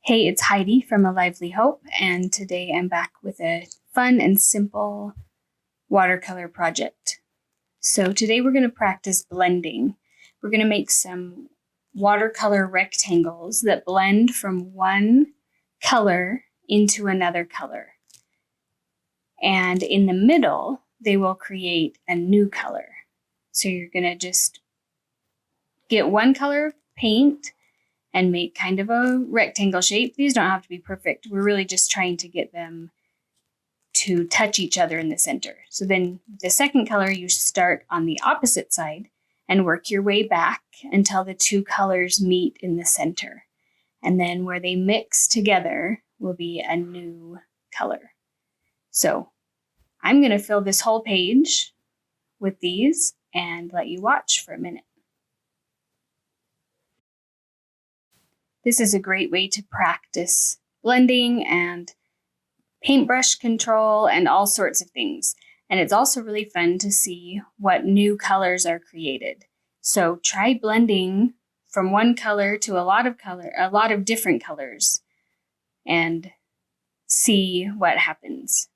Hey, it's Heidi from A Lively Hope, and today I'm back with a fun and simple watercolor project. So today we're going to practice blending. We're going to make some watercolor rectangles that blend from one color into another color. And in the middle, they will create a new color. So you're going to just get one color of paint and make kind of a rectangle shape. These don't have to be perfect. We're really just trying to get them to touch each other in the center. So then the second color, you start on the opposite side and work your way back until the two colors meet in the center. And then where they mix together will be a new color. So I'm going to fill this whole page with these and let you watch for a minute. This is a great way to practice blending and paintbrush control and all sorts of things. And it's also really fun to see what new colors are created. So try blending from one color to a lot of different colors, and see what happens.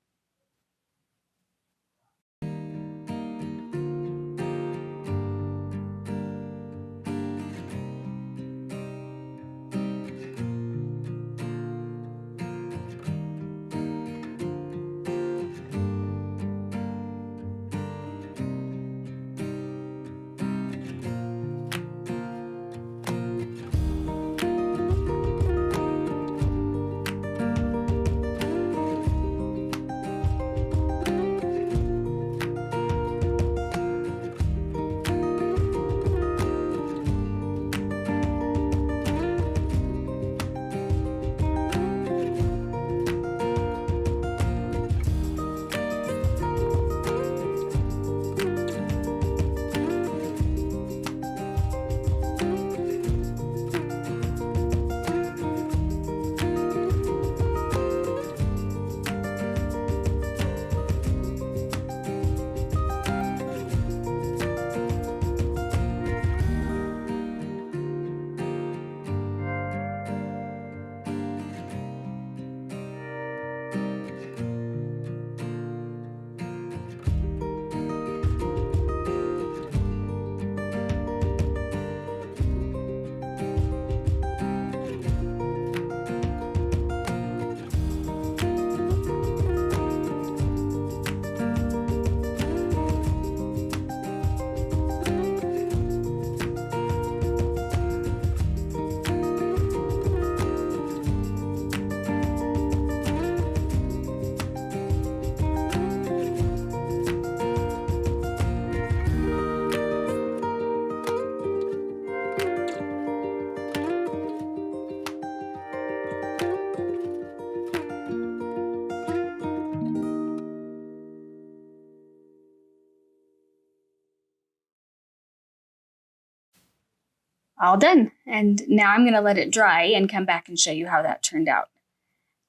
All done. And now I'm going to let it dry and come back and show you how that turned out.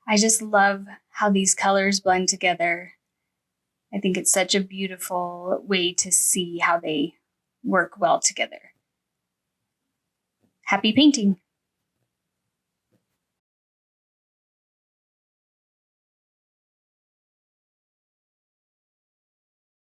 I just love how these colors blend together. I think it's such a beautiful way to see how they work well together. Happy painting!